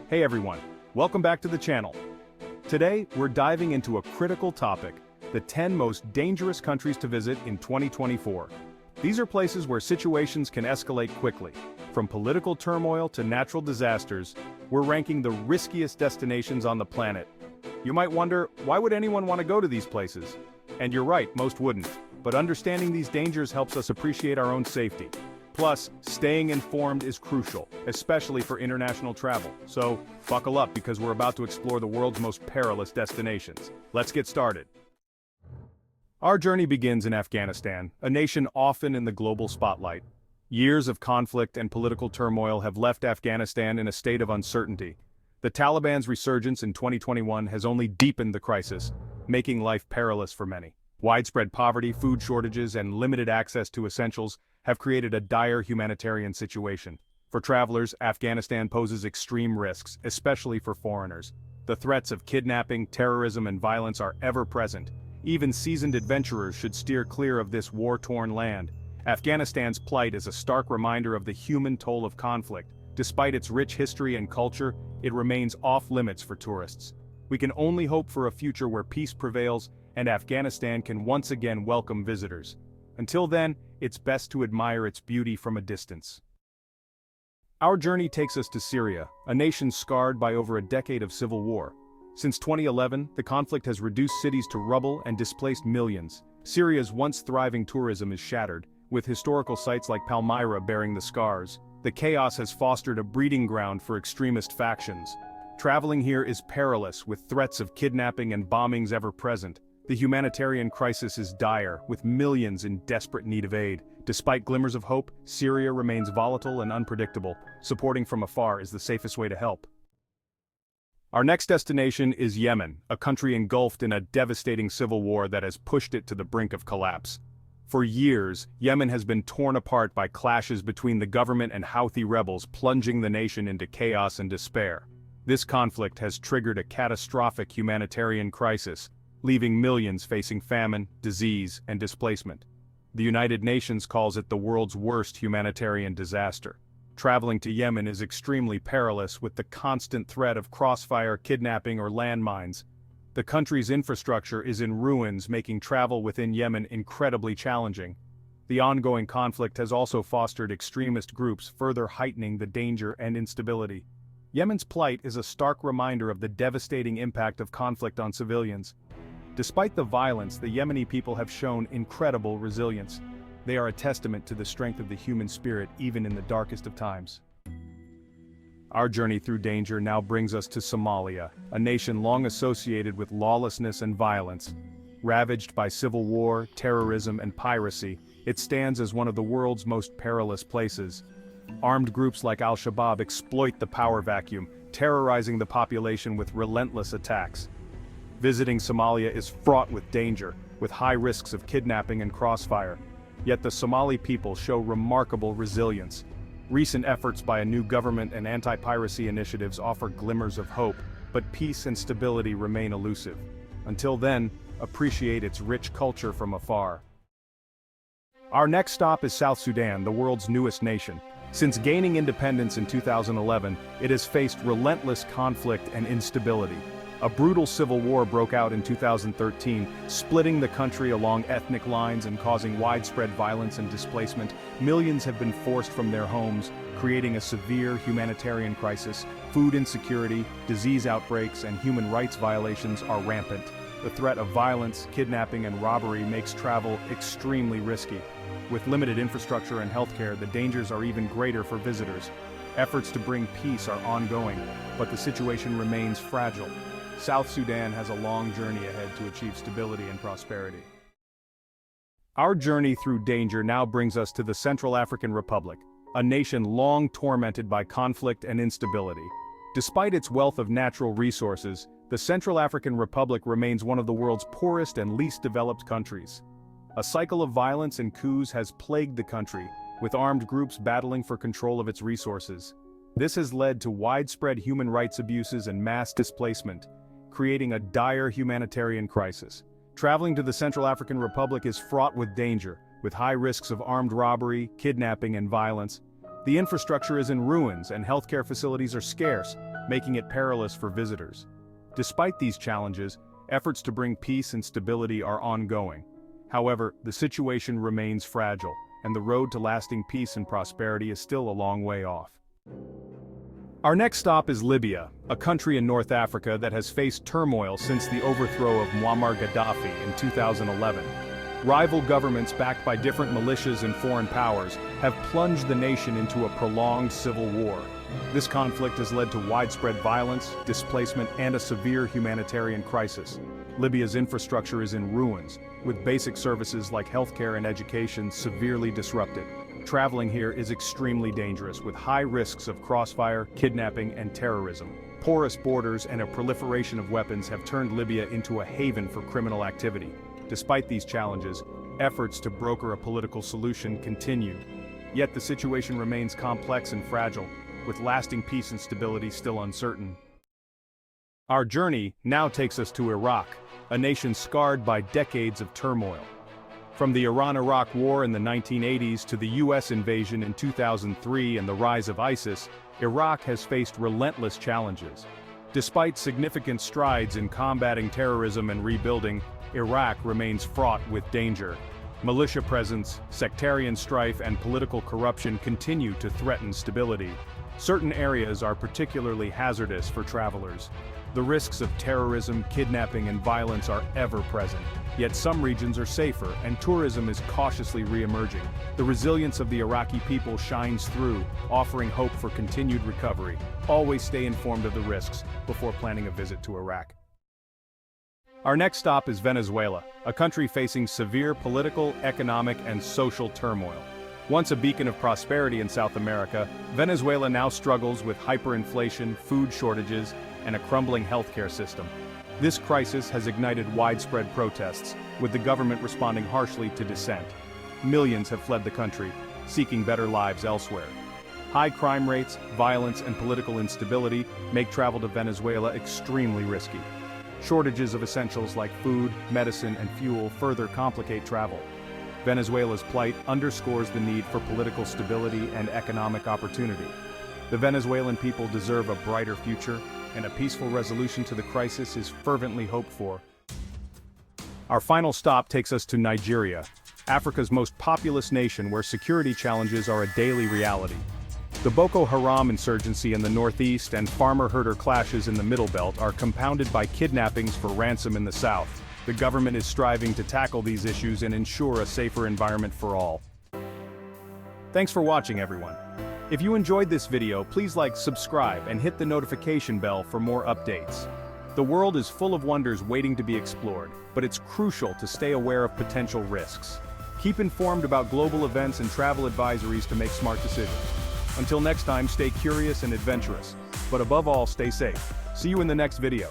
Hey everyone, welcome back to the channel. Today, we're diving into a critical topic, the 10 most dangerous countries to visit in 2024. These are places where situations can escalate quickly. From political turmoil to natural disasters, we're ranking the riskiest destinations on the planet. You might wonder, why would anyone want to go to these places? And you're right, most wouldn't. But understanding these dangers helps us appreciate our own safety. Plus, staying informed is crucial, especially for international travel. So, buckle up because we're about to explore the world's most perilous destinations. Let's get started. Our journey begins in Afghanistan, a nation often in the global spotlight. Years of conflict and political turmoil have left Afghanistan in a state of uncertainty. The Taliban's resurgence in 2021 has only deepened the crisis, making life perilous for many. Widespread poverty, food shortages, and limited access to essentials have created a dire humanitarian situation. For travelers, Afghanistan poses extreme risks, especially for foreigners. The threats of kidnapping, terrorism, and violence are ever present. Even seasoned adventurers should steer clear of this war-torn land. Afghanistan's plight is a stark reminder of the human toll of conflict. Despite its rich history and culture, it remains off-limits for tourists. We can only hope for a future where peace prevails and Afghanistan can once again welcome visitors. Until then, it's best to admire its beauty from a distance. Our journey takes us to Syria, a nation scarred by over a decade of civil war. Since 2011, the conflict has reduced cities to rubble and displaced millions. Syria's once thriving tourism is shattered, with historical sites like Palmyra bearing the scars. The chaos has fostered a breeding ground for extremist factions. Traveling here is perilous, with threats of kidnapping and bombings ever present. The humanitarian crisis is dire, with millions in desperate need of aid. Despite glimmers of hope, Syria remains volatile and unpredictable. Supporting from afar is the safest way to help. Our next destination is Yemen, a country engulfed in a devastating civil war that has pushed it to the brink of collapse. For years, Yemen has been torn apart by clashes between the government and Houthi rebels, plunging the nation into chaos and despair. This conflict has triggered a catastrophic humanitarian crisis, leaving millions facing famine, disease, and displacement. The United Nations calls it the world's worst humanitarian disaster. Traveling to Yemen is extremely perilous with the constant threat of crossfire, kidnapping, or landmines. The country's infrastructure is in ruins, making travel within Yemen incredibly challenging. The ongoing conflict has also fostered extremist groups, further heightening the danger and instability. Yemen's plight is a stark reminder of the devastating impact of conflict on civilians. Despite the violence, the Yemeni people have shown incredible resilience. They are a testament to the strength of the human spirit even in the darkest of times. Our journey through danger now brings us to Somalia, a nation long associated with lawlessness and violence. Ravaged by civil war, terrorism, and piracy, it stands as one of the world's most perilous places. Armed groups like Al-Shabaab exploit the power vacuum, terrorizing the population with relentless attacks. Visiting Somalia is fraught with danger, with high risks of kidnapping and crossfire. Yet the Somali people show remarkable resilience. Recent efforts by a new government and anti-piracy initiatives offer glimmers of hope, but peace and stability remain elusive. Until then, appreciate its rich culture from afar. Our next stop is South Sudan, the world's newest nation. Since gaining independence in 2011, it has faced relentless conflict and instability. A brutal civil war broke out in 2013, splitting the country along ethnic lines and causing widespread violence and displacement. Millions have been forced from their homes, creating a severe humanitarian crisis. Food insecurity, disease outbreaks, and human rights violations are rampant. The threat of violence, kidnapping, and robbery makes travel extremely risky. With limited infrastructure and healthcare, the dangers are even greater for visitors. Efforts to bring peace are ongoing, but the situation remains fragile. South Sudan has a long journey ahead to achieve stability and prosperity. Our journey through danger now brings us to the Central African Republic, a nation long tormented by conflict and instability. Despite its wealth of natural resources, the Central African Republic remains one of the world's poorest and least developed countries. A cycle of violence and coups has plagued the country, with armed groups battling for control of its resources. This has led to widespread human rights abuses and mass displacement, creating a dire humanitarian crisis. Traveling to the Central African Republic is fraught with danger, with high risks of armed robbery, kidnapping, and violence. The infrastructure is in ruins and healthcare facilities are scarce. making it perilous for visitors. Despite these challenges, efforts to bring peace and stability are ongoing. However, the situation remains fragile, and the road to lasting peace and prosperity is still a long way off. Our next stop is Libya, a country in North Africa that has faced turmoil since the overthrow of Muammar Gaddafi in 2011. Rival governments backed by different militias and foreign powers have plunged the nation into a prolonged civil war. This conflict has led to widespread violence, displacement, and a severe humanitarian crisis. Libya's infrastructure is in ruins, with basic services like healthcare and education severely disrupted. Traveling here is extremely dangerous, with high risks of crossfire, kidnapping, and terrorism. Porous borders and a proliferation of weapons have turned Libya into a haven for criminal activity. Despite these challenges, efforts to broker a political solution continue. Yet the situation remains complex and fragile, with lasting peace and stability still uncertain. Our journey now takes us to Iraq, a nation scarred by decades of turmoil. From the Iran-Iraq War in the 1980s to the US invasion in 2003 and the rise of ISIS, Iraq has faced relentless challenges. Despite significant strides in combating terrorism and rebuilding, Iraq remains fraught with danger. Militia presence, sectarian strife, and political corruption continue to threaten stability. Certain areas are particularly hazardous for travelers. The risks of terrorism, kidnapping, and violence are ever present. Yet some regions are safer, and tourism is cautiously re-emerging. The resilience of the Iraqi people shines through, offering hope for continued recovery. Always stay informed of the risks before planning a visit to Iraq. Our next stop is Venezuela, a country facing severe political, economic, and social turmoil. Once a beacon of prosperity in South America, Venezuela now struggles with hyperinflation, food shortages, and a crumbling healthcare system. This crisis has ignited widespread protests, with the government responding harshly to dissent. Millions have fled the country, seeking better lives elsewhere. High crime rates, violence, and political instability make travel to Venezuela extremely risky. Shortages of essentials like food, medicine, and fuel further complicate travel. Venezuela's plight underscores the need for political stability and economic opportunity. The Venezuelan people deserve a brighter future, and a peaceful resolution to the crisis is fervently hoped for. Our final stop takes us to Nigeria, Africa's most populous nation where security challenges are a daily reality. The Boko Haram insurgency in the northeast and farmer-herder clashes in the Middle Belt are compounded by kidnappings for ransom in the south. The government is striving to tackle these issues and ensure a safer environment for all. Thanks for watching, everyone. If you enjoyed this video, please like, subscribe, and hit the notification bell for more updates. The world is full of wonders waiting to be explored, but it's crucial to stay aware of potential risks. Keep informed about global events and travel advisories to make smart decisions. Until next time, stay curious and adventurous, but above all, stay safe. See you in the next video.